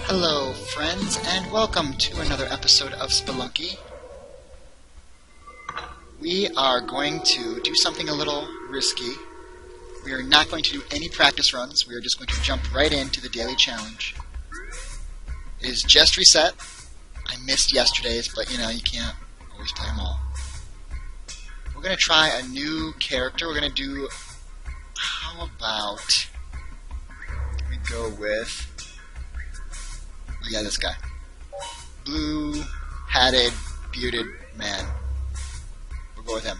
Hello, friends, and welcome to another episode of Spelunky. We are going to do something a little risky. We are not going to do any practice runs. We are just going to jump right into the daily challenge. It is just reset. I missed yesterday's, but you can't always play them all. We're going to try a new character. We're going to do, how about we go with, this guy. Blue-hatted, bearded man. We'll go with him.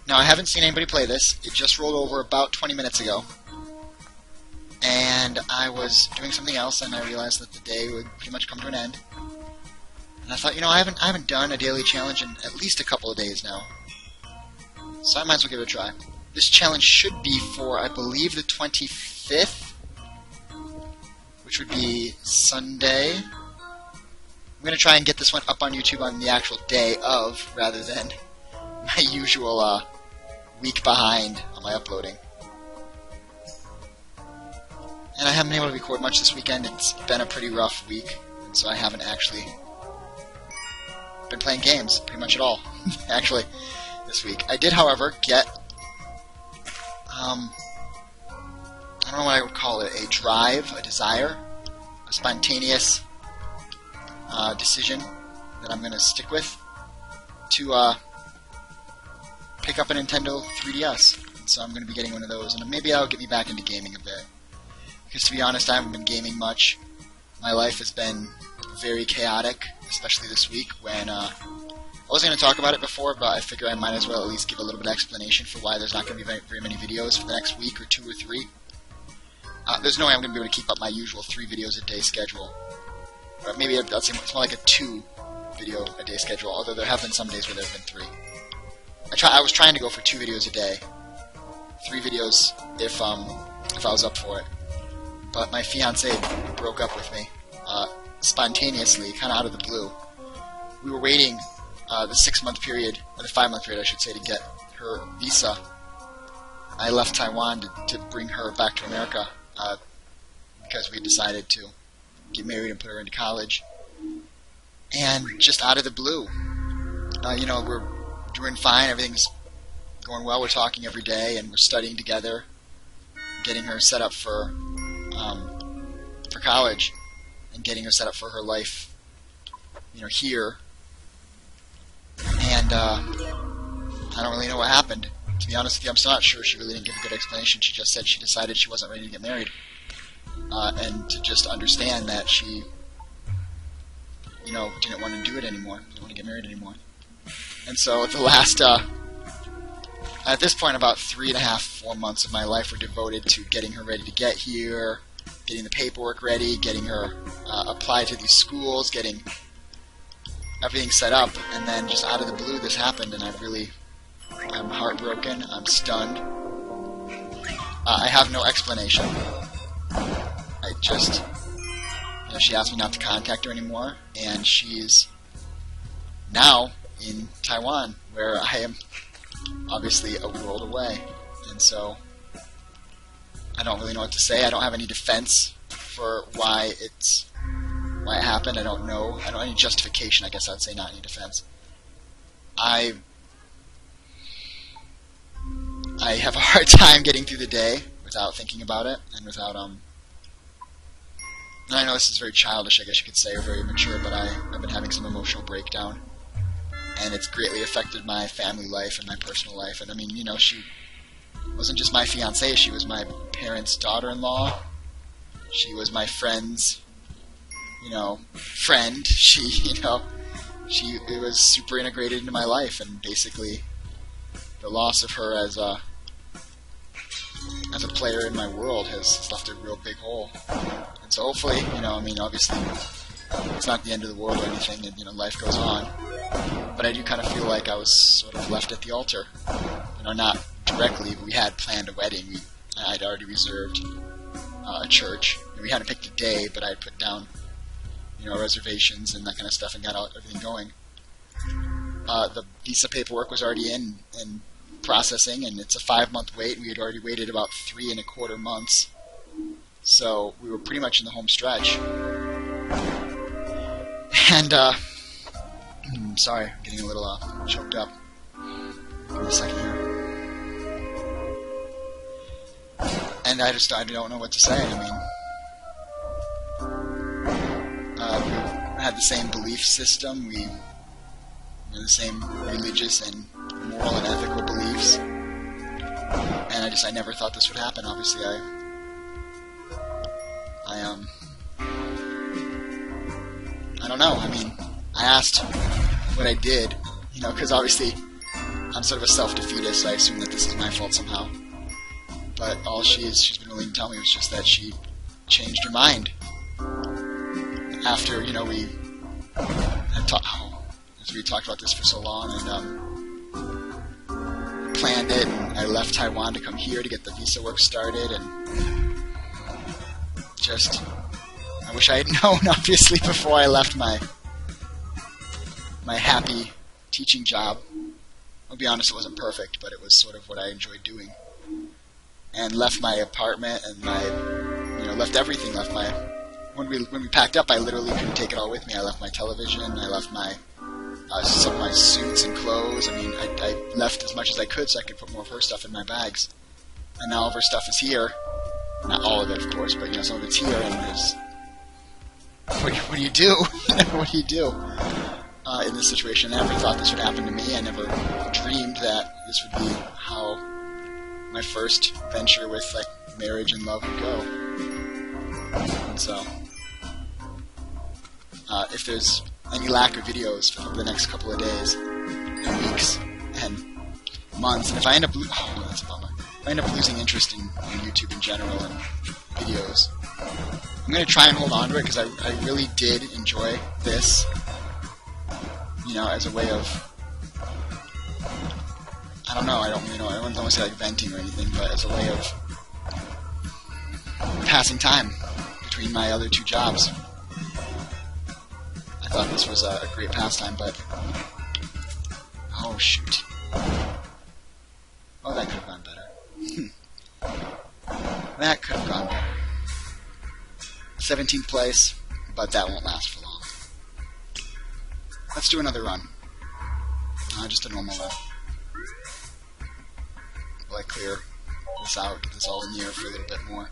Now, I haven't seen anybody play this. It just rolled over about 20 minutes ago. And I was doing something else, and I realized that the day would pretty much come to an end. And I thought, I haven't done a daily challenge in at least a couple of days now. So I might as well give it a try. This challenge should be for, I believe, the 25th. Which would be Sunday. I'm going to try and get this one up on YouTube on the actual day of, rather than my usual week behind on my uploading. And I haven't been able to record much this weekend. It's been a pretty rough week, and so I haven't actually been playing games pretty much at all, actually, this week. I did, however, get I don't know what I would call it, a drive, a desire, a spontaneous decision that I'm going to stick with to pick up a Nintendo 3DS. And so I'm going to be getting one of those, and maybe that'll get me back into gaming a bit. Because to be honest, I haven't been gaming much. My life has been very chaotic, especially this week when I wasn't going to talk about it before, but I figure I might as well at least give a little bit of explanation for why there's not going to be very many videos for the next week or 2 or 3. There's no way I'm going to be able to keep up my usual 3 videos a day schedule. Or maybe I'd say it's more like a 2 video a day schedule, although there have been some days where there have been 3. I was trying to go for 2 videos a day. 3 videos if I was up for it. But my fiancée broke up with me spontaneously, kind of out of the blue. We were waiting the 6-month period, or the 5-month period I should say, to get her visa. I left Taiwan to bring her back to America because we decided to get married and put her into college. And just out of the blue, we're doing fine, everything's going well, we're talking every day, and we're studying together, getting her set up for college, and getting her set up for her life, here. And I don't really know what happened. To be honest with you, I'm still not sure. She really didn't give a good explanation. She just said she decided she wasn't ready to get married. And to just understand that she, didn't want to do it anymore. Didn't want to get married anymore. And so the last, at this point, about 3.5, 4 months of my life were devoted to getting her ready to get here, getting the paperwork ready, getting her applied to these schools, getting everything set up. And then just out of the blue, this happened, and I'm heartbroken. I'm stunned. I have no explanation. I just, she asked me not to contact her anymore, and she's now in Taiwan, where I am obviously a world away. And so I don't really know what to say. I don't have any defense for why it happened. I don't know. I don't have any justification, I guess I'd say, not any defense. I have a hard time getting through the day without thinking about it, and without, and I know this is very childish, I guess you could say, or very immature, but I've been having some emotional breakdown, and it's greatly affected my family life and my personal life. And she wasn't just my fiancée, she was my parents' daughter-in-law, she was my friend's, friend, it was super integrated into my life, and basically the loss of her as a player in my world has left a real big hole. And so hopefully, obviously it's not the end of the world or anything, and life goes on. But I do kind of feel like I was sort of left at the altar. Not directly, but we had planned a wedding. I'd already reserved a church. We hadn't picked a day, but I had put down, reservations and that kind of stuff, and got everything going. The visa paperwork was already in and processing, and it's a 5-month wait, and we had already waited about 3 1/4 months. So we were pretty much in the home stretch. And, sorry, I'm getting a little choked up. Give me a second here. And I don't know what to say. I mean, we had the same belief system. We had the same religious and moral and ethical beliefs. And I never thought this would happen. Obviously, I don't know. I mean, I asked what I did, you know, because obviously I'm sort of a self-defeatist, so I assume that this is my fault somehow. But all she's been willing to tell me was just that she changed her mind after, you know, we talked about this for so long, and planned it, and I left Taiwan to come here to get the visa work started, and just, I wish I had known, obviously, before I left my happy teaching job. I'll be honest, it wasn't perfect, but it was sort of what I enjoyed doing. And left my apartment, and left everything, when we packed up, I literally couldn't take it all with me. I left my television, I left some of my suits and clothes. I mean, I left as much as I could so I could put more of her stuff in my bags. And now all of her stuff is here. Not all of it, of course, but, you know, some of it's here, and there's... What do you do? What do you do in this situation? I never thought this would happen to me. I never dreamed that this would be how my first venture with, like, marriage and love would go. And so, if there's any lack of videos for the next couple of days and weeks and months, and if I end up that's a bummer. If I end up losing interest in YouTube in general and videos, I'm going to try and hold on to it, because I really did enjoy this, you know, as a way of, I don't know, I don't want to say like venting or anything, but as a way of passing time between my other two jobs. I thought this was a great pastime, but... Oh, shoot. Oh, that could have gone better. That could have gone better. 17th place, but that won't last for long. Let's do another run. Just a normal run. Will I clear this out, get this all in the air for a little bit more.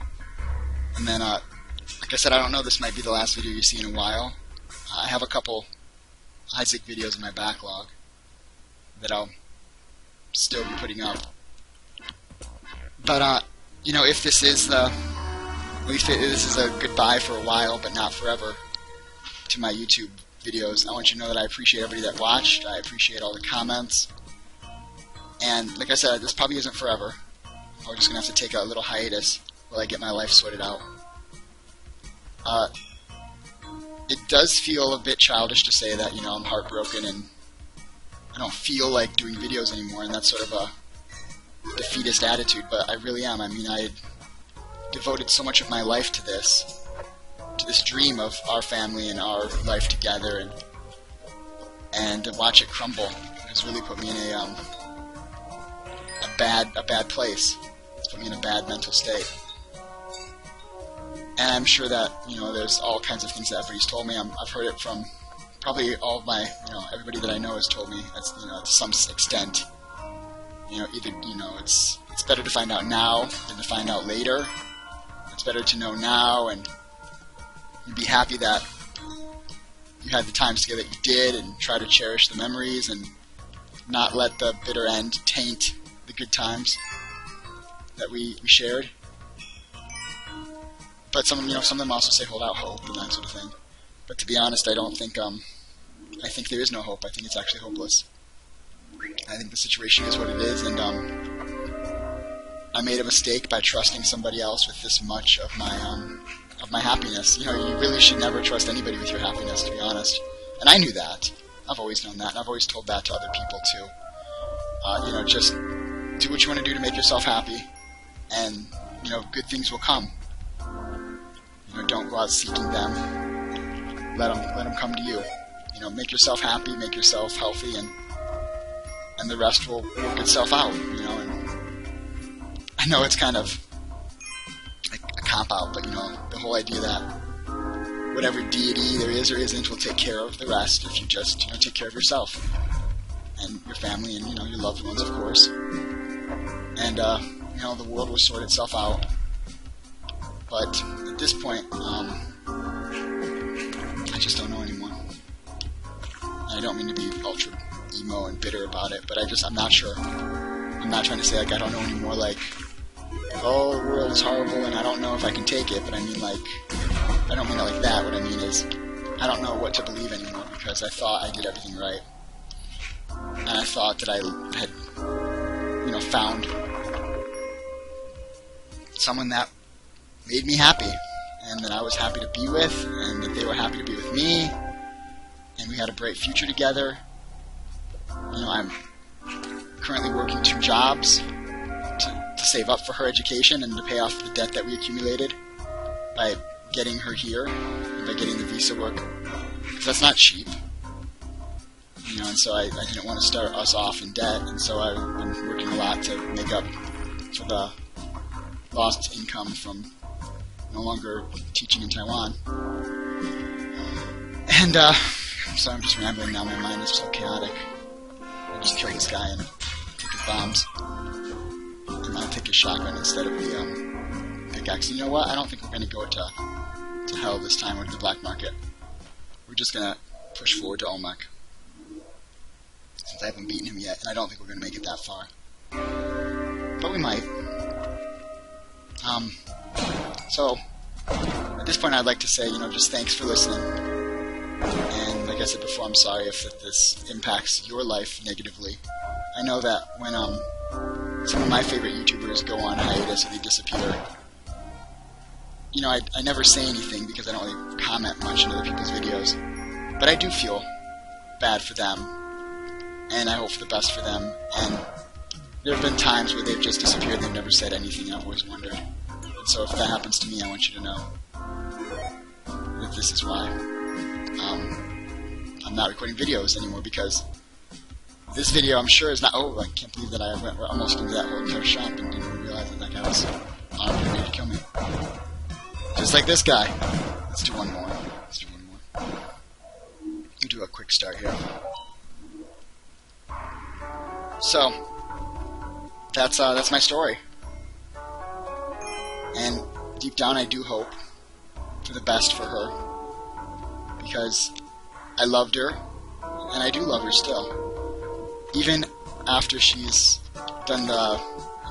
And then, like I said, I don't know, this might be the last video you see in a while. I have a couple Isaac videos in my backlog that I'll still be putting up. But, you know, if this is a goodbye for a while, but not forever, to my YouTube videos, I want you to know that I appreciate everybody that watched. I appreciate all the comments. And, like I said, this probably isn't forever. I'm just going to have to take a little hiatus while I get my life sorted out. It does feel a bit childish to say that, you know, I'm heartbroken and I don't feel like doing videos anymore, and that's sort of a defeatist attitude, but I really am. I mean, I devoted so much of my life to this dream of our family and our life together, and to watch it crumble has really put me in a bad place. It's put me in a bad mental state. And I'm sure that, you know, there's all kinds of things that everybody's told me. I've heard it from probably all of my, you know, everybody that I know has told me, that's, you know, to some extent. You know, either, you know, it's better to find out now than to find out later. It's better to know now and be happy that you had the times together that you did, and try to cherish the memories and not let the bitter end taint the good times that we shared. But some of them also say hold out hope and that sort of thing. But to be honest, I don't think, I think there is no hope. I think it's actually hopeless. I think the situation is what it is, and I made a mistake by trusting somebody else with this much of my happiness. You know, you really should never trust anybody with your happiness, to be honest. And I knew that. I've always known that, and I've always told that to other people too. You know, just do what you want to do to make yourself happy, and, you know, good things will come. You know, don't go out seeking them. Let them come to you. You know, make yourself happy, make yourself healthy, and the rest will work itself out. You know, and I know it's kind of a cop out, but, you know, the whole idea that whatever deity there is or isn't will take care of the rest if you just, take care of yourself and your family and, your loved ones, of course. And, the world will sort itself out. But at this point, I just don't know anymore. And I don't mean to be ultra emo and bitter about it, but I'm not sure. I'm not trying to say, I don't know anymore, oh, the world is horrible and I don't know if I can take it, but I mean, I don't mean it like that. What I mean is, I don't know what to believe anymore because I thought I did everything right. And I thought that I had, found someone that made me happy, and that I was happy to be with, and that they were happy to be with me, and we had a bright future together. I'm currently working 2 jobs to save up for her education and to pay off the debt that we accumulated by getting her here, and by getting the visa work, because that's not cheap. And so I didn't want to start us off in debt, and so I've been working a lot to make up for the lost income from no longer teaching in Taiwan. And, so I'm just rambling now, my mind is so chaotic. I'll just kill this guy and take his bombs. And I'll take his shotgun instead of the, pickaxe. You know what? I don't think we're going to go to hell this time, or to the black market. We're just going to push forward to Olmec. Since I haven't beaten him yet, and I don't think we're going to make it that far. But we might. So, at this point I'd like to say, just thanks for listening. And like I said before, I'm sorry if this impacts your life negatively. I know that when some of my favorite YouTubers go on hiatus or they disappear, I never say anything because I don't really comment much on other people's videos. But I do feel bad for them, and I hope for the best for them. And there have been times where they've just disappeared and they've never said anything, and I've always wondered. And so if that happens to me, I want you to know that this is why I'm not recording videos anymore, because this video, I'm sure, is not... Oh, I can't believe that I went almost into that whole entire shop and didn't even realize that guy was armed and ready to kill me. Just like this guy. Let's do one more. We'll do a quick start here. So, that's my story. And deep down I do hope for the best for her, because I loved her, and I do love her still. Even after she's done the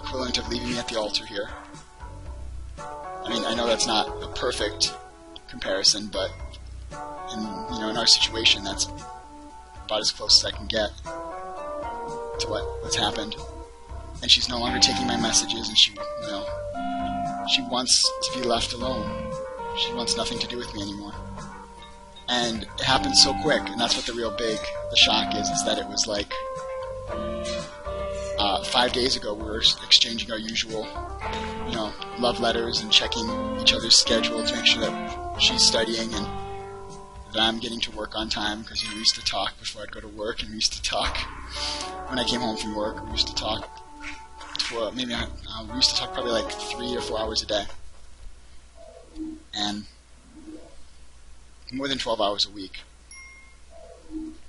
equivalent of leaving me at the altar here. I mean, I know that's not a perfect comparison, but in our situation, that's about as close as I can get to what's happened. And she's no longer taking my messages, and she wants to be left alone. She wants nothing to do with me anymore. And it happened so quick, and that's what the shock is that it was 5 days ago we were exchanging our usual, love letters and checking each other's schedule to make sure that she's studying and that I'm getting to work on time, because we used to talk before I'd go to work, and we used to talk when I came home from work. We used to talk we used to talk probably 3 or 4 hours a day, and more than 12 hours a week,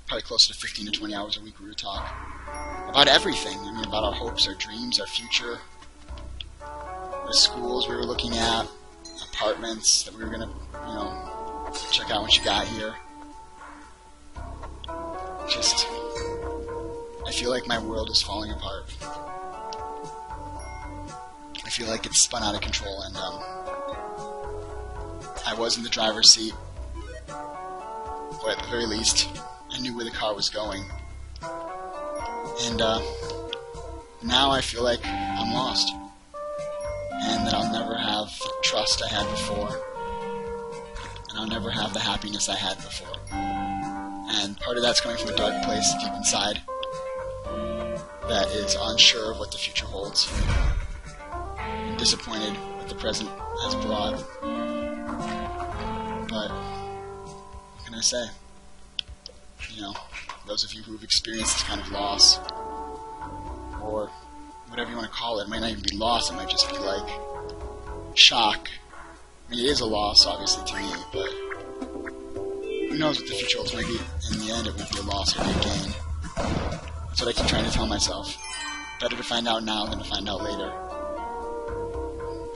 probably closer to 15 to 20 hours a week. We would talk about everything. About our hopes, our dreams, our future, the schools we were looking at, apartments that we were going to, check out when she got here. I feel like my world is falling apart. I feel like it's spun out of control, and I was in the driver's seat, or at the very least, I knew where the car was going. And now I feel like I'm lost, and that I'll never have the trust I had before, and I'll never have the happiness I had before. And part of that's coming from a dark place deep inside that is unsure of what the future holds, and disappointed what the present has brought. But what can I say? Those of you who've experienced this kind of loss, or whatever you want to call it might not even be loss, it might just be shock. I mean, it is a loss, obviously, to me, but who knows what the future holds? Maybe in the end it won't be a loss, it'll be a gain. That's what I keep trying to tell myself. Better to find out now than to find out later.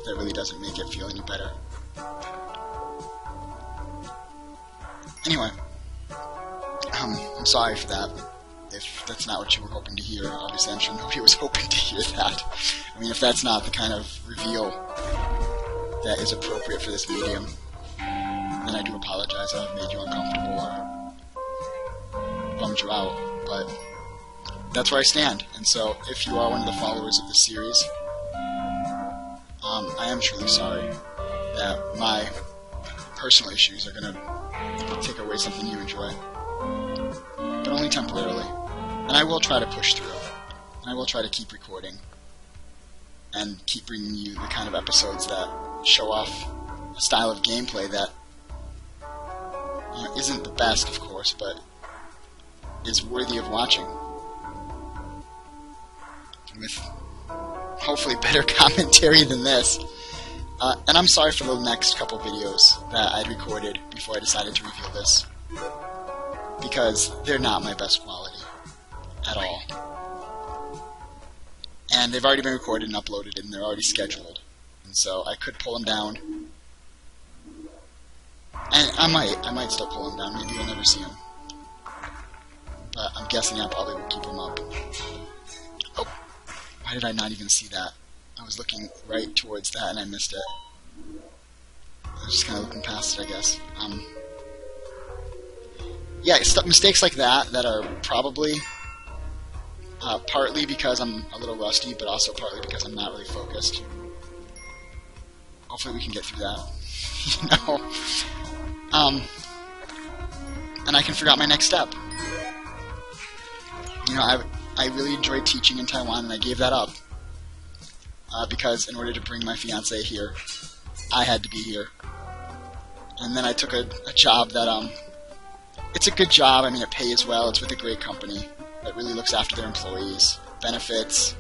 That really doesn't make it feel any better. Anyway, I'm sorry for that. If that's not what you were hoping to hear, obviously I'm sure nobody was hoping to hear that. I mean, if that's not the kind of reveal that is appropriate for this medium, then I do apologize. I've made you uncomfortable or bummed you out, but that's where I stand. And so, if you are one of the followers of this series, I am truly sorry that my personal issues are going to take away something you enjoy, but only temporarily. And I will try to push through, and I will try to keep recording, and keep bringing you the kind of episodes that show off a style of gameplay that, you know, isn't the best, of course, but is worthy of watching, with hopefully better commentary than this. And I'm sorry for the next couple videos that I'd recorded before I decided to reveal this, because they're not my best quality at all. And they've already been recorded and uploaded, and they're already scheduled. And so I could pull them down. And I might still pull them down. Maybe you'll never see them. But I'm guessing I probably will keep them up. Oh, why did I not even see that? I was looking right towards that and I missed it. I was just kind of looking past it, I guess. Yeah, mistakes like that are probably partly because I'm a little rusty, but also partly because I'm not really focused. Hopefully we can get through that. You know? And I can figure out my next step. You know, I really enjoyed teaching in Taiwan, and I gave that up. Because in order to bring my fiancée here, I had to be here. And then I took a job that, it's a good job. I mean, it pays well. It's with a great company that really looks after their employees. Benefits,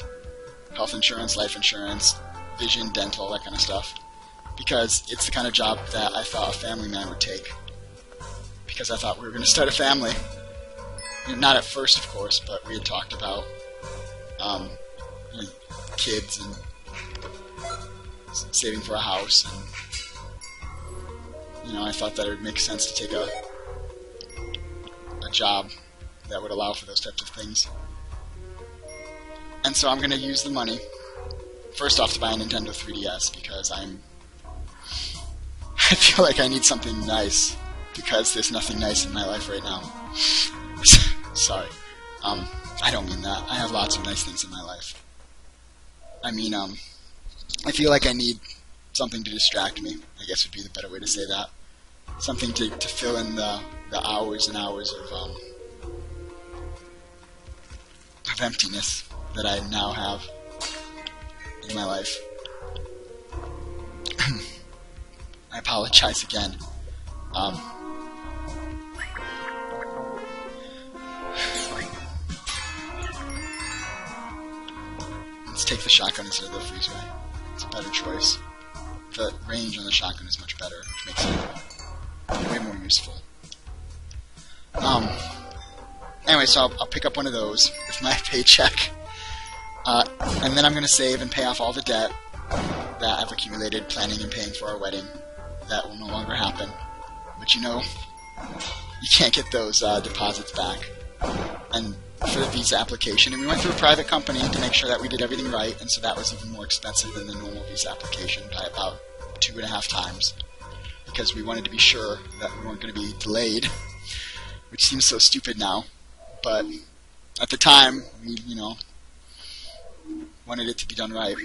health insurance, life insurance, vision, dental, that kind of stuff. Because it's the kind of job that I thought a family man would take. Because I thought we were going to start a family. Not at first, of course, but we had talked about kids and saving for a house, and I thought that it would make sense to take a job that would allow for those types of things. And so I'm going to use the money first off to buy a Nintendo 3DS, because I feel like I need something nice, because there's nothing nice in my life right now. Sorry. I don't mean that. I have lots of nice things in my life. I mean, I feel like I need something to distract me, I guess would be the better way to say that. Something to fill in the hours and hours of emptiness that I now have in my life. I apologize again. Let's take the shotgun instead of the freeze ray. It's a better choice. The range on the shotgun is much better, which makes it way more useful. Anyway, so I'll pick up one of those with my paycheck. And then I'm going to save and pay off all the debt that I've accumulated planning and paying for our wedding. That will no longer happen. But you can't get those deposits back. And for the visa application, and we went through a private company to make sure that we did everything right, and so that was even more expensive than the normal visa application by about 2.5 times, because we wanted to be sure that we weren't going to be delayed, which seems so stupid now, but at the time, we, wanted it to be done right.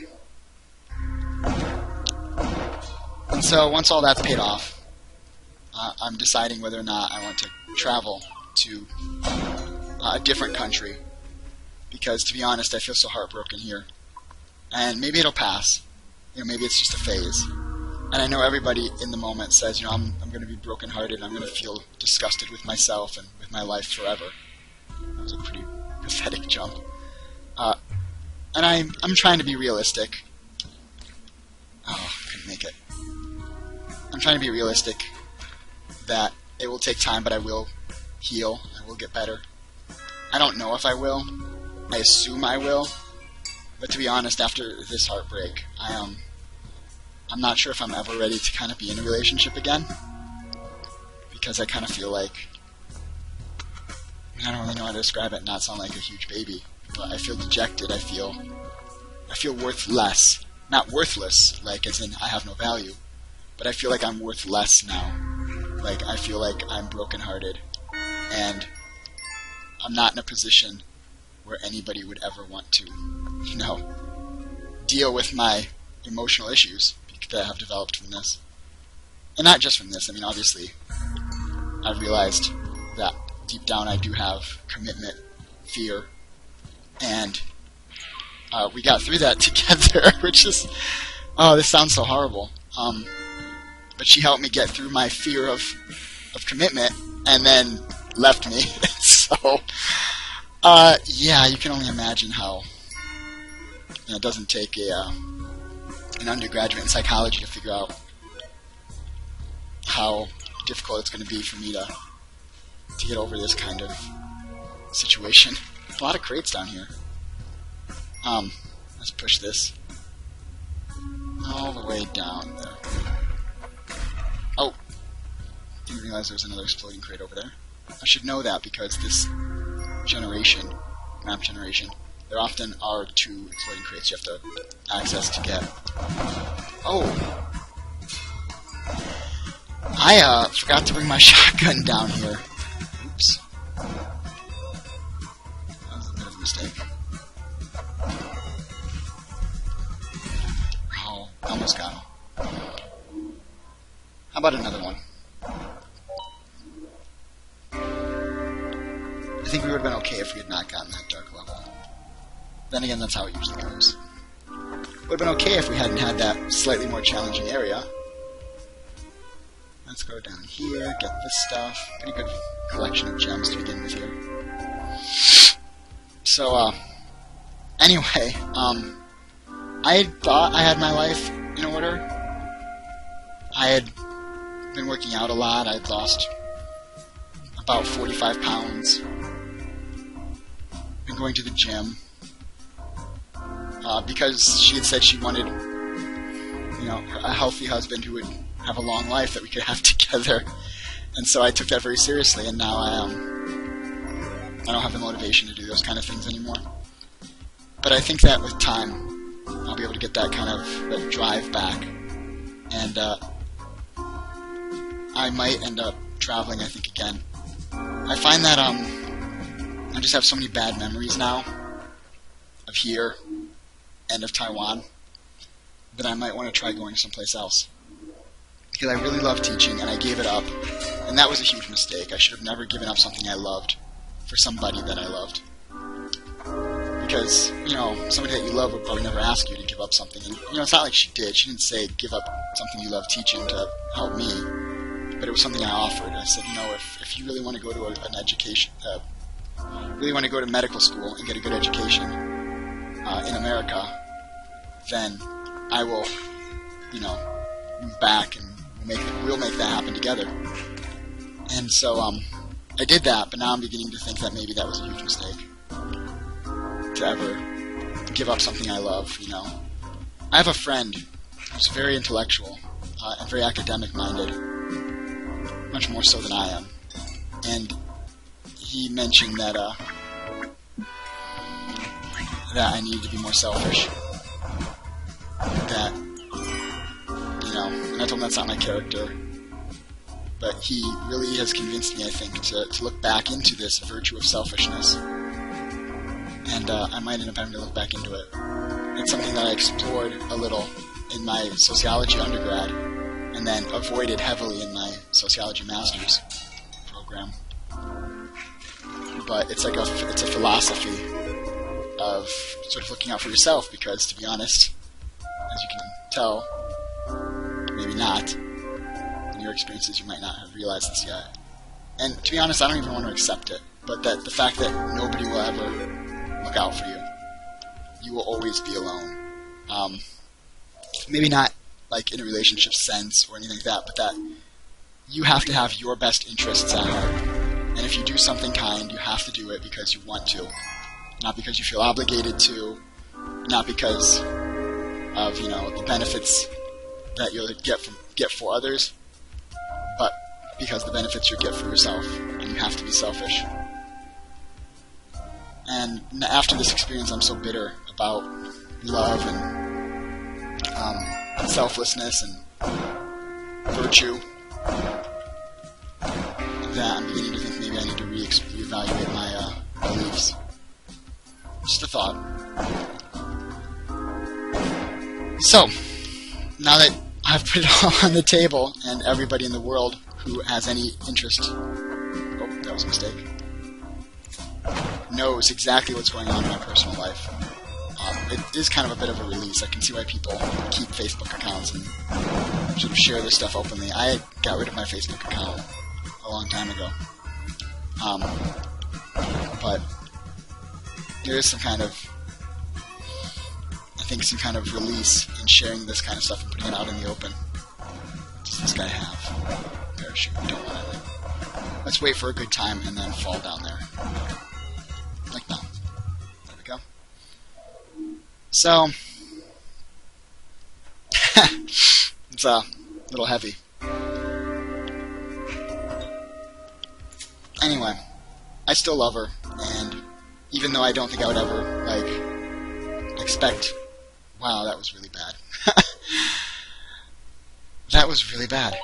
And so once all that's paid off, I'm deciding whether or not I want to travel to a different country, because to be honest, I feel so heartbroken here, and maybe it'll pass. Maybe it's just a phase. And I know everybody in the moment says, I'm going to be brokenhearted. I'm going to feel disgusted with myself and with my life forever. That was a pretty pathetic jump. And I'm trying to be realistic. Oh, couldn't make it. I'm trying to be realistic that it will take time, but I will heal. I will get better. I don't know if I will. I assume I will. But to be honest, after this heartbreak, I'm not sure if I'm ever ready to kind of be in a relationship again. Because I kind of feel like, I don't really know how to describe it and not sound like a huge baby. But I feel dejected. I feel worthless. Not worthless, like as in I have no value. But I feel like I'm worth less now. Like, I feel like I'm brokenhearted. And I'm not in a position where anybody would ever want to, deal with my emotional issues that have developed from this. And not just from this. I mean, obviously, I've realized that deep down I do have commitment, fear, and we got through that together, which is, this sounds so horrible. But she helped me get through my fear of commitment, and then left me. So, yeah, you can only imagine how it doesn't take an undergraduate in psychology to figure out how difficult it's going to be for me to get over this kind of situation. A lot of crates down here. Let's push this all the way down there. Oh, didn't realize there was another exploding crate over there. I should know that because this map generation, there often are 2 exploding crates you have to access to get. Oh! I forgot to bring my shotgun down here. Oops. That was a bit of a mistake. Oh, almost got him. How about another one? I think we would have been okay if we had not gotten that dark level. Then again, that's how it usually goes. Would have been okay if we hadn't had that slightly more challenging area. Let's go down here, get this stuff. Pretty good collection of gems to begin with here. So, anyway, I thought I had my life in order. I had been working out a lot. I had lost about 45 pounds. Been going to the gym. Because she had said she wanted, a healthy husband who would have a long life that we could have together. And so I took that very seriously, and now I don't have the motivation to do those kind of things anymore. But I think that with time, I'll be able to get that kind of that drive back. And I might end up traveling, I think, again. I find that I just have so many bad memories now of here and of Taiwan that I might want to try going someplace else. Because I really love teaching, and I gave it up. And that was a huge mistake. I should have never given up something I loved for somebody that I loved. Because, somebody that you love would probably never ask you to give up something. And, it's not like she did. She didn't say, give up something you love teaching to help me. But it was something I offered. I said, if you really want to go to an education, really want to go to medical school and get a good education in America, then I will, move back and we'll make that happen together. And so, I did that, but now I'm beginning to think that maybe that was a huge mistake. To ever give up something I love, I have a friend who's very intellectual and very academic-minded, much more so than I am. And he mentioned that I needed to be more selfish. That, and I told him that's not my character. But he really has convinced me, I think, to look back into this virtue of selfishness. And I might end up having to look back into it. It's something that I explored a little in my sociology undergrad, and then avoided heavily in my sociology master's program. But it's like it's a philosophy of sort of looking out for yourself, because, to be honest, as you can tell, maybe not, in your experiences you might not have realized this yet. And to be honest, I don't even want to accept it, but that the fact that nobody will ever look out for you. You will always be alone. Maybe not like in a relationship sense or anything like that, but that you have to have your best interests at heart. And if you do something kind, you have to do it because you want to. Not because you feel obligated to, not because of, the benefits that you'll get for others, but because the benefits you get for yourself, and you have to be selfish. And after this experience, I'm so bitter about love and selflessness and virtue that I'm beginning to think maybe I need to reevaluate my beliefs. Just a thought. So, now that I've put it all on the table, and everybody in the world who has any interest, oh, that was a mistake, knows exactly what's going on in my personal life. It is kind of a bit of a release. I can see why people keep Facebook accounts and sort of share this stuff openly. I got rid of my Facebook account a long time ago. But there is some kind of release in sharing this kind of stuff and putting it out in the open. Does this guy have a parachute? We don't want it. Let's wait for a good time and then fall down there. Like now. There we go. So, it's a little heavy. Anyway, I still love her, and even though I don't think I would ever, expect... Wow, that was really bad. That was really bad.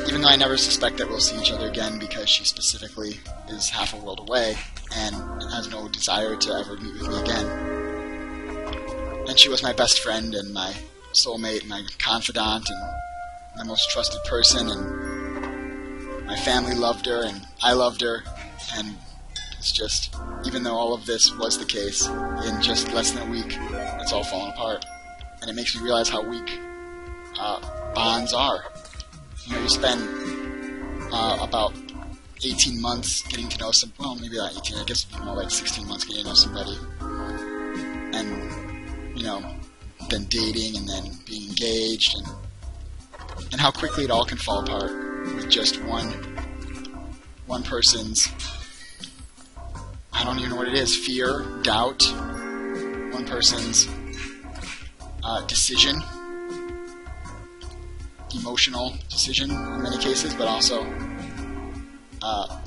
Even though I never suspect that we'll see each other again because she specifically is half a world away and has no desire to ever meet with me again. And she was my best friend and my soulmate and my confidant and my most trusted person, and my family loved her and I loved her, and it's just, even though all of this was the case, in just less than a week, it's all fallen apart. And it makes me realize how weak bonds are. You spend about 18 months getting to know well, maybe not 18, I guess it'd be more like 16 months getting to know somebody. And, then dating and then being engaged, and how quickly it all can fall apart with just one person's, I don't even know what it is, fear, doubt, one person's decision, emotional decision in many cases, but also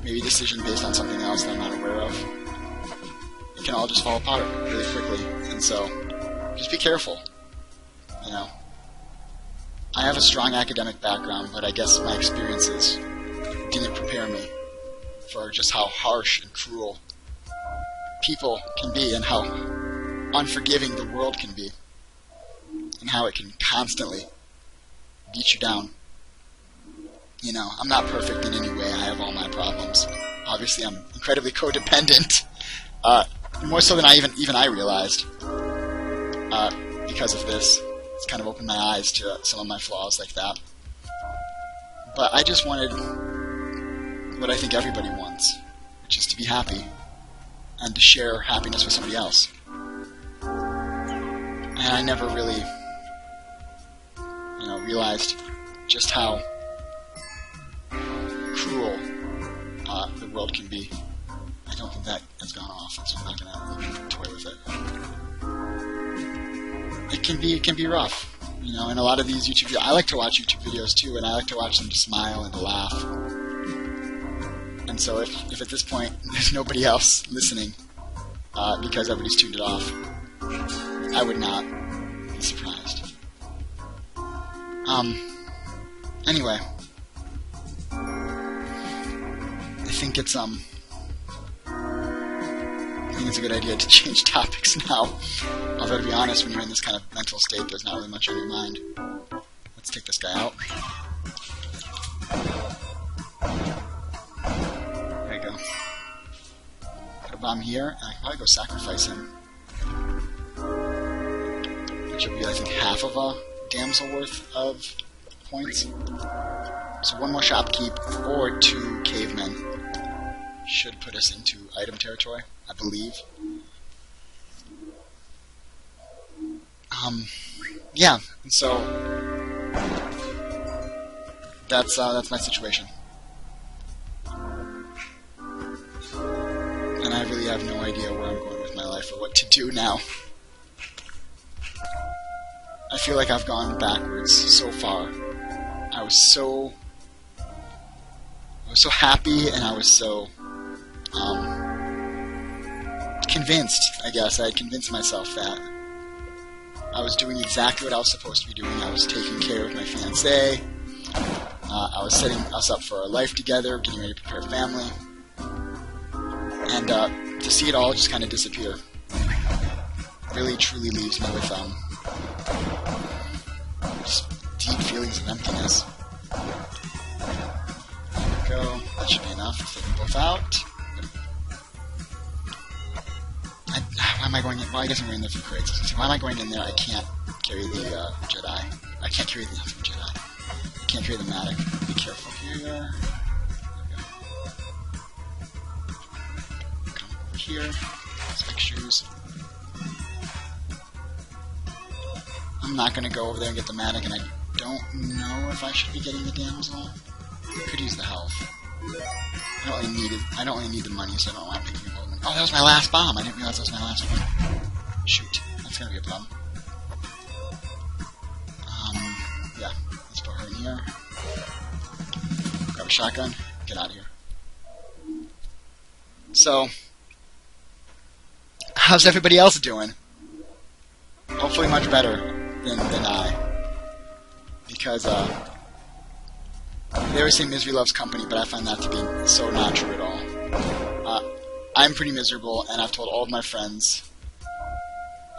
maybe decision based on something else that I'm not aware of. It can all just fall apart really quickly, and so just be careful. I have a strong academic background, but I guess my experiences didn't prepare me for just how harsh and cruel people can be, and how unforgiving the world can be, and how it can constantly beat you down. I'm not perfect in any way. I have all my problems. Obviously, I'm incredibly codependent, more so than even I realized. Because of this, it's kind of opened my eyes to some of my flaws like that. But I just wanted what I think everybody wants, which is to be happy and to share happiness with somebody else. And I never really, realized just how cruel the world can be. I don't think that has gone off, so I'm not going to even toy with it. It can be rough, and a lot of these YouTube videos, I like to watch YouTube videos too, and I like to watch them to smile and to laugh. And so if at this point there's nobody else listening, because everybody's tuned it off, I would not be surprised. Anyway, I think it's a good idea to change topics now. Although, to be honest, when you're in this kind of mental state, there's not really much on your mind. Let's take this guy out. There you go. Put a bomb here, and I can probably go sacrifice him. Which will be, I think, half of a damsel worth of points. So one more shopkeep or 2 cavemen should put us into item territory, I believe. Yeah, and so that's my situation. And I really have no idea where I'm going with my life or what to do now. I feel like I've gone backwards so far. I was so happy, and I was so convinced, I guess. I had convinced myself that I was doing exactly what I was supposed to be doing. I was taking care of my fiancée. I was setting us up for our life together, getting ready to prepare a family. And to see it all just kind of disappear really, truly leaves me with just deep feelings of emptiness. There we go. That should be enough. Let's take them both out. Why am I going in? Well, I guess I'm going in there for crates. Why am I going in there? I can't carry the Jedi. I can't carry the Jedi. I can't carry the Matic. Be careful here. Come over here. Let's fix shoes. I'm not going to go over there and get the Matic, and I don't know if I should be getting the damsel. I could use the health. I don't really need it. I don't really need the money, so I don't want to pick up money. Oh, that was my last bomb. I didn't realize that was my last one. Shoot, that's gonna be a problem. Yeah, let's put her in here. Grab a shotgun. Get out of here. So, how's everybody else doing? Hopefully, much better than I, because they always say misery loves company, but I find that to be so not true at all. I'm pretty miserable, and I've told all of my friends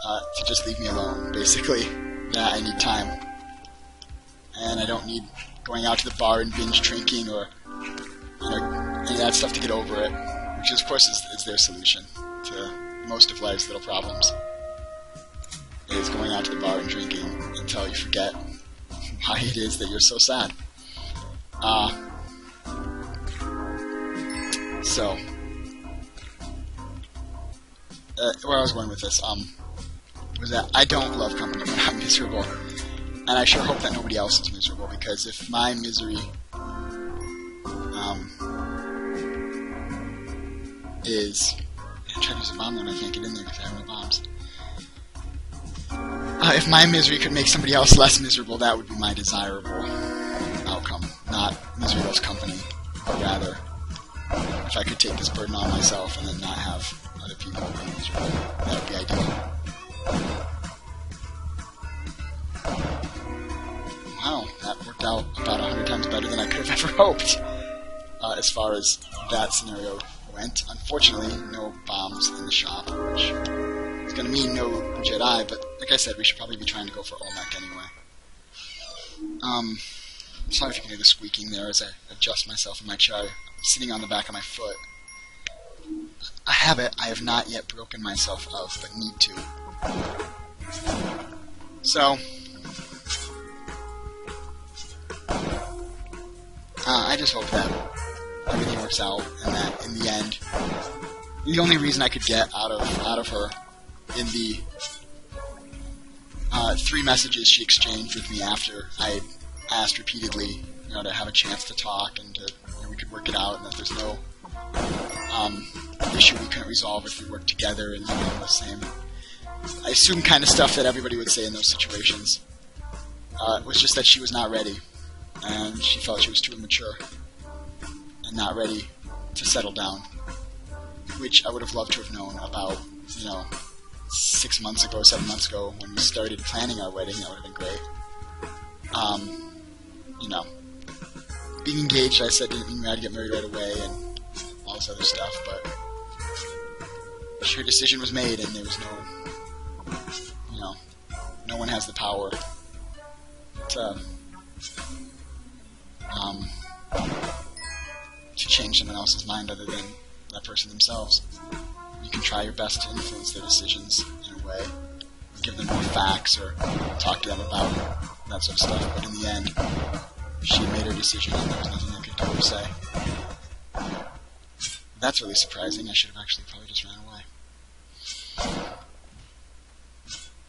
to just leave me alone, basically. That I need time. And I don't need going out to the bar and binge drinking or any of that stuff to get over it, which of course is their solution to most of life's little problems. Is going out to the bar and drinking until you forget why it is that you're so sad. So, where I was going with this, was that I don't love company when I'm miserable. And I sure hope that nobody else is miserable, because if my misery, is... I'm trying to use a bomb when I can't get in there because I have no bombs. If my misery could make somebody else less miserable, that would be my desirable outcome. Not misery loves company, but rather if I could take this burden on myself and then not have other people be miserable, that would be ideal. Wow, that worked out about 100 times better than I could have ever hoped, as far as that scenario went. Unfortunately, no bombs in the shop, which is going to mean no Jedi, but like I said, we should probably be trying to go for Olmec anyway. Sorry if you can hear the squeaking there as I adjust myself in my chair. I'm sitting on the back of my foot. A habit I have not yet broken myself of, but need to. So, I just hope that everything works out, and that in the end, the only reason I could get out of her in the 3 messages she exchanged with me after I asked repeatedly, to have a chance to talk and to we could work it out, and that there's no issue we couldn't resolve if we worked together and the same. I assume kind of stuff that everybody would say in those situations. It was just that she was not ready, and she felt she was too immature and not ready to settle down, which I would have loved to have known about, 6 months ago, 7 months ago, when we started planning our wedding. That would have been great. Being engaged, I said, didn't mean we had to get married right away and all this other stuff, but her decision was made, and there was no one has the power to change someone else's mind other than that person themselves. You can try your best to influence their decisions in a way, give them more facts or talk to them about that sort of stuff, but in the end, she made her decision and there was nothing I could do or say. That's really surprising. I should have actually probably just ran away.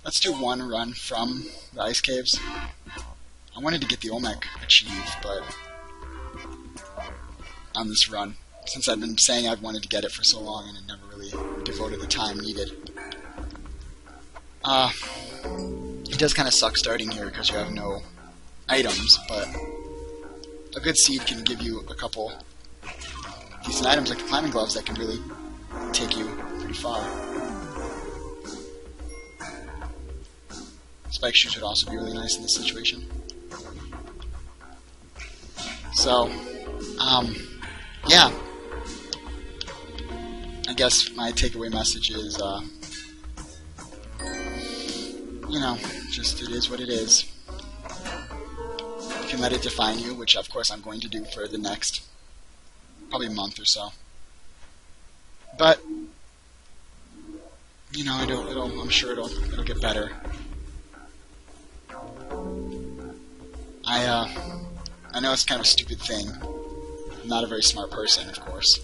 Let's do one run from the ice caves. I wanted to get the Olmec achieved, but on this run, since I've been saying I've wanted to get it for so long and had never really devoted the time needed. It does kind of suck starting here because you have no items, but a good seed can give you a couple decent items like the climbing gloves that can really take you pretty far. Spike shoes would also be really nice in this situation. So, yeah. I guess my takeaway message is, you know, just it is what it is. You can let it define you, which of course I'm going to do for the next probably month or so. But you know, I'm sure it'll get better. I know it's kind of a stupid thing. I'm not a very smart person, of course,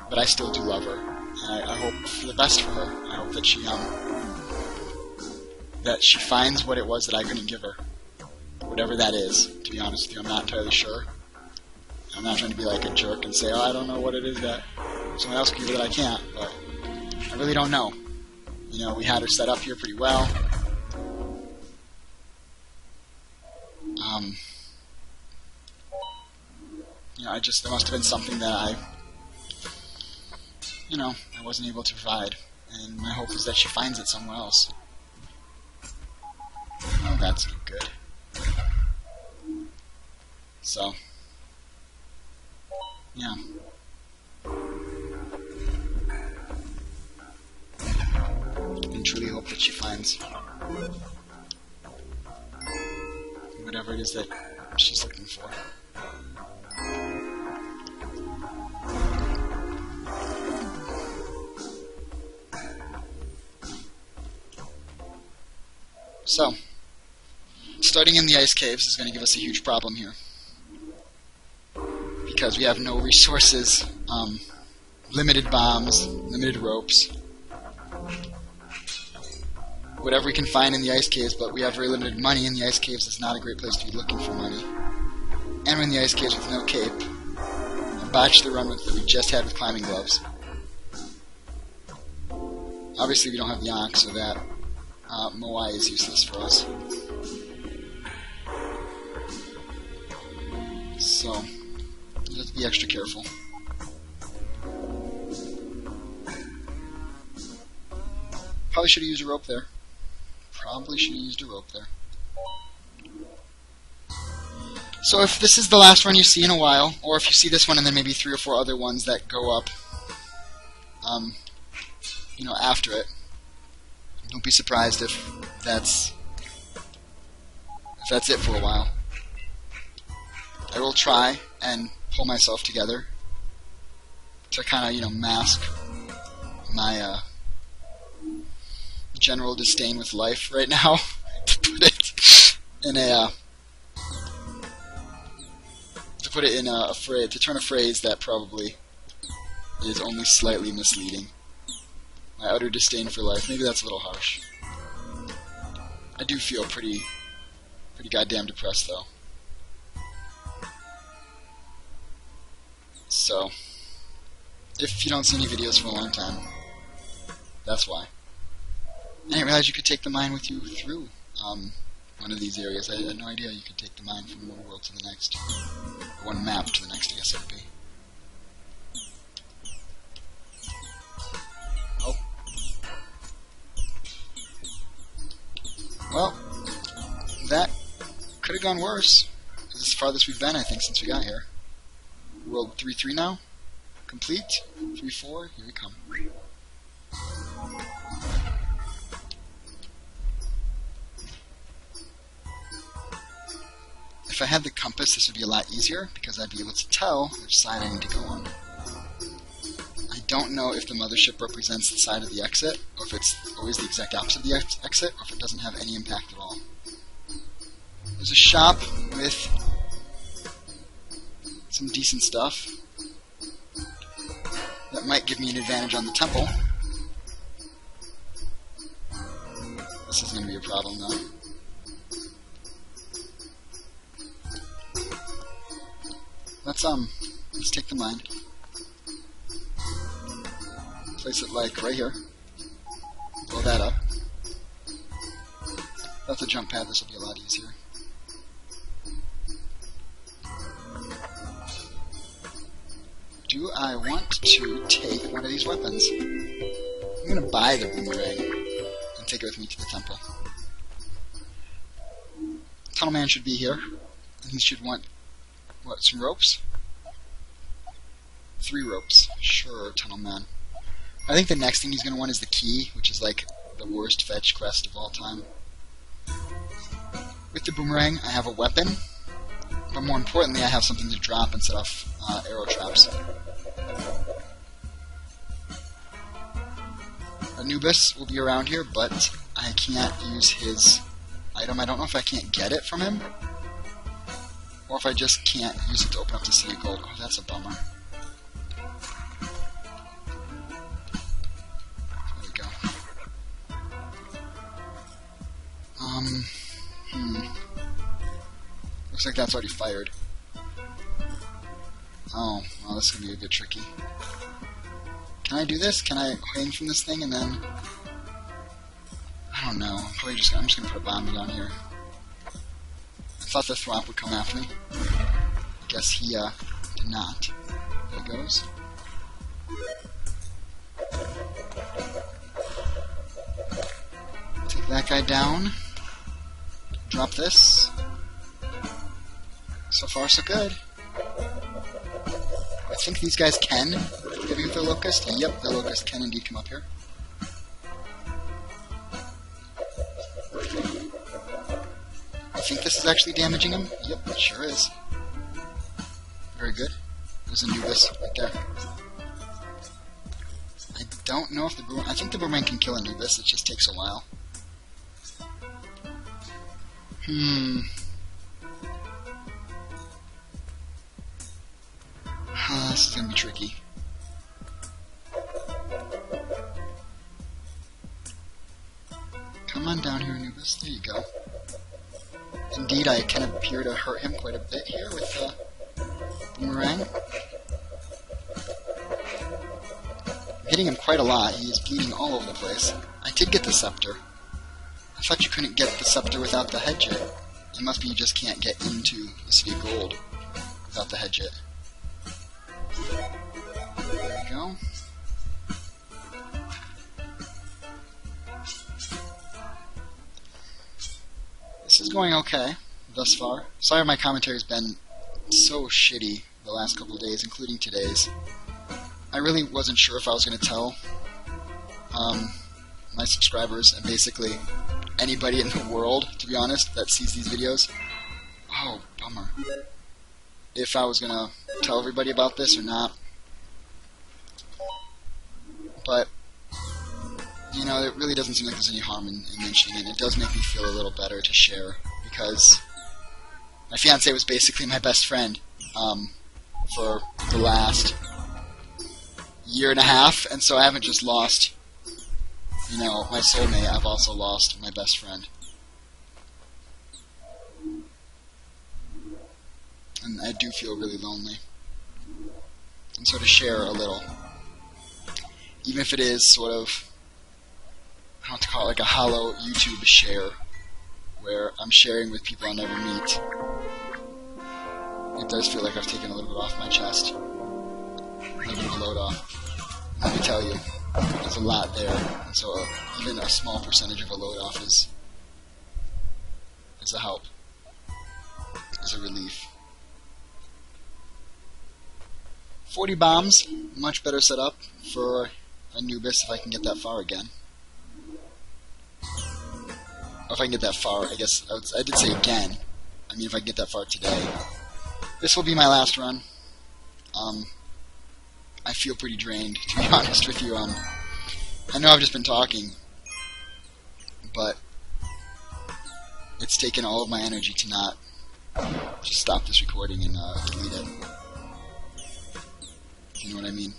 but I still do love her, and I hope for the best for her. I hope that she finds what it was that I couldn't give her, whatever that is. To be honest with you, I'm not entirely sure. I'm not trying to be like a jerk and say, oh, I don't know what it is that someone else can give that I can't, but I really don't know. You know, we had her set up here pretty well. You know, there must have been something that I wasn't able to provide, and my hope is that she finds it somewhere else. Oh, that's not good. So, yeah. And truly hope that she finds whatever it is that she's looking for. So, starting in the ice caves is going to give us a huge problem here, because we have no resources, limited bombs, limited ropes, whatever we can find in the ice caves, but we have very limited money. In the ice caves is not a great place to be looking for money. And we're in the ice caves with no cape. I botched the run that we just had with climbing gloves. Obviously we don't have the Ankh, so that Moai is useless for us. So, you have to be extra careful. Probably should have used a rope there. So if this is the last run you see in a while, or if you see this one and then maybe 3 or 4 other ones that go up, after it, don't be surprised if that's it for a while. I will try and pull myself together to kind of, mask my general disdain with life right now, to put it in a phrase, to turn a phrase that probably is only slightly misleading. My utter disdain for life. Maybe that's a little harsh. I do feel pretty goddamn depressed, though. So, if you don't see any videos for a long time, that's why. I didn't realize you could take the mine with you through one of these areas. I had no idea you could take the mine from one world to the next. Or one map to the next, I guess it would be. Oh. Well, that could have gone worse. This is the farthest we've been, I think, since we got here. World 3-3 now? Complete? 3-4? Here we come. If I had the compass, this would be a lot easier, because I'd be able to tell which side I need to go on. I don't know if the mothership represents the side of the exit, or if it's always the exact opposite of the exit, or if it doesn't have any impact at all. There's a shop with some decent stuff that might give me an advantage on the temple. This is going to be a problem, though. Let's Let's take the mine. Place it like right here. Blow that up. Without the jump pad, this will be a lot easier. Do I want to take one of these weapons? I'm going to buy the boomerang and take it with me to the temple. Tunnel Man should be here. And he should want, what, some ropes? 3 ropes. Sure, Tunnel Man. I think the next thing he's going to want is the key, which is like the worst fetch quest of all time. With the boomerang, I have a weapon, but more importantly, I have something to drop and set off arrow traps. Anubis will be around here, but I can't use his item. I don't know if I can't get it from him, or if I just can't use it to open up the City of Gold. Oh, that's a bummer. There we go. Looks like that's already fired. Oh, well, this is going to be a bit tricky. Can I do this? Can I hang from this thing and then... I don't know. I'm just going to put a bomb down here. I thought the Thwomp would come after me. I guess he did not. There it goes. Take that guy down. Drop this. So far, so good. I think these guys can get me with the Locust. Yep, the Locust can indeed come up here. I think this is actually damaging him. Yep, it sure is. Very good. There's Anubis right there. I don't know if the boomerang... I think the boomerang can kill Anubis. It just takes a while. This is going to be tricky. Come on down here, Anubis. There you go. Indeed, I can appear to hurt him quite a bit here with the boomerang. I'm hitting him quite a lot. He is bleeding all over the place. I did get the scepter. I thought you couldn't get the scepter without the head jet. It must be you just can't get into the City of Gold without the head jet. There we go. This is going okay thus far. Sorry my commentary's been so shitty the last couple of days, including today's. I really wasn't sure if I was going to tell my subscribers and basically anybody in the world, to be honest, that sees these videos. Oh, bummer. If I was going to tell everybody about this or not. But, you know, it really doesn't seem like there's any harm in mentioning it. It does make me feel a little better to share, because my fiancé was basically my best friend for the last year and a half, and so I haven't just lost, you know, my soulmate, I've also lost my best friend. And I do feel really lonely. And so to share a little, even if it is sort of, I don't know what to call it, like a hollow YouTube share, where I'm sharing with people I'll never meet, it does feel like I've taken a little bit off my chest. A little bit of a load off. Let me tell you, there's a lot there, and so even a small percentage of a load off is a help, is a relief. 40 bombs, much better setup for Anubis if I can get that far again. Or if I can get that far, I guess, I did say again. I mean, if I can get that far today. This will be my last run. I feel pretty drained, to be honest with you. I know I've just been talking, but it's taken all of my energy to not just stop this recording and delete it. You know what I mean?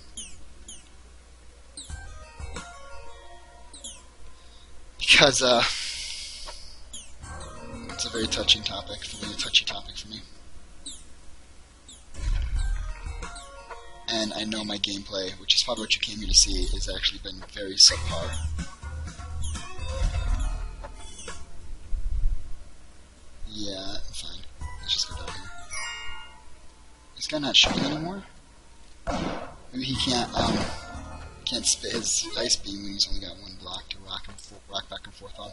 Because it's a very touching topic, a very touchy topic for me. and I know my gameplay, which is probably what you came here to see, has actually been very subpar. Yeah, fine. Let's just go down here. Is this guy not shooting anymore? Maybe he can't spit his ice beam when he's only got one block to rock back and forth on.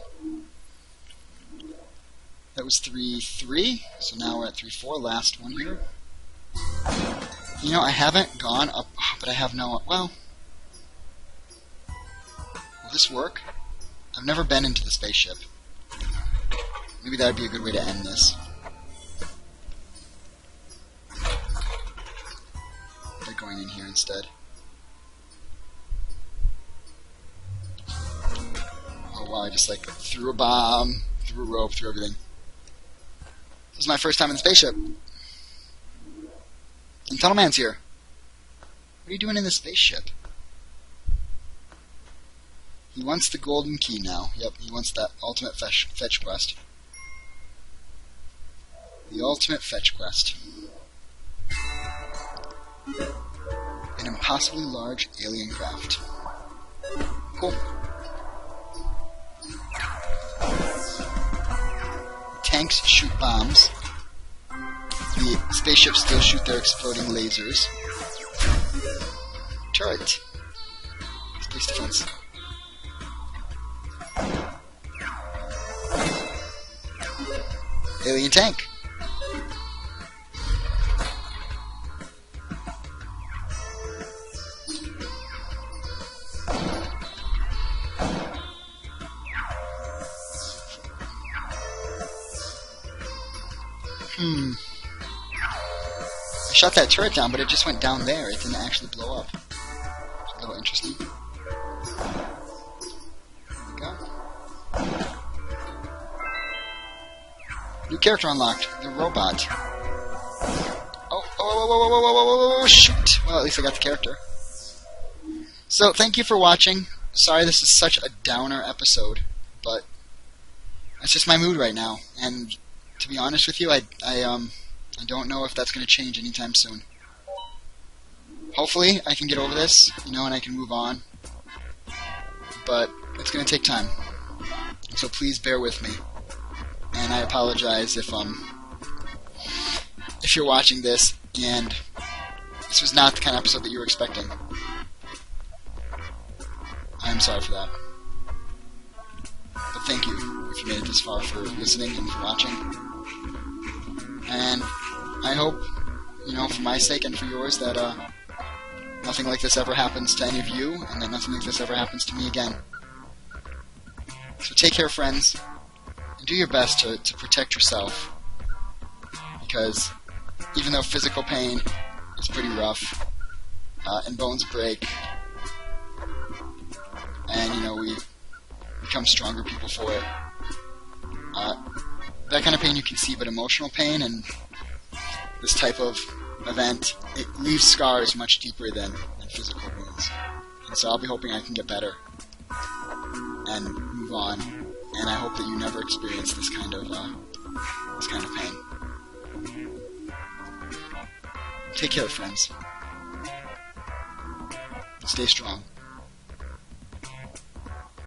That was 3-3, so now we're at 3-4, last one here. You know, I haven't gone up, but I have no, well, will this work? I've never been into the spaceship. Maybe that would be a good way to end this. By going in here instead. Oh wow, I just like threw a bomb, threw a rope, threw everything. This is my first time in the spaceship. And Tunnelman's here. What are you doing in the spaceship? He wants the golden key now. Yep, he wants that ultimate fetch quest. The ultimate fetch quest. An impossibly large alien craft. Cool. Tanks shoot bombs. The spaceships still shoot their exploding lasers. Turret. Space defense. Alien tank. I shot that turret down, but it just went down there. It didn't actually blow up. It's a little interesting. There we go. New character unlocked. The robot. Oh, shoot. Well, at least I got the character. So, thank you for watching. Sorry this is such a downer episode, but that's just my mood right now. And to be honest with you, I don't know if that's going to change anytime soon. Hopefully, I can get over this, you know, and I can move on. But it's going to take time. So please bear with me. And I apologize if you're watching this and this was not the kind of episode that you were expecting. I'm sorry for that. But thank you if you made it this far for listening and for watching. And I hope, you know, for my sake and for yours, that nothing like this ever happens to any of you, and that nothing like this ever happens to me again. So take care, friends, and do your best to protect yourself, because even though physical pain is pretty rough, and bones break, and, you know, we become stronger people for it, that kind of pain you can see, but emotional pain and this type of event, it leaves scars much deeper than physical wounds. And so I'll be hoping I can get better and move on. And I hope that you never experience this kind of pain. Take care, friends. Stay strong.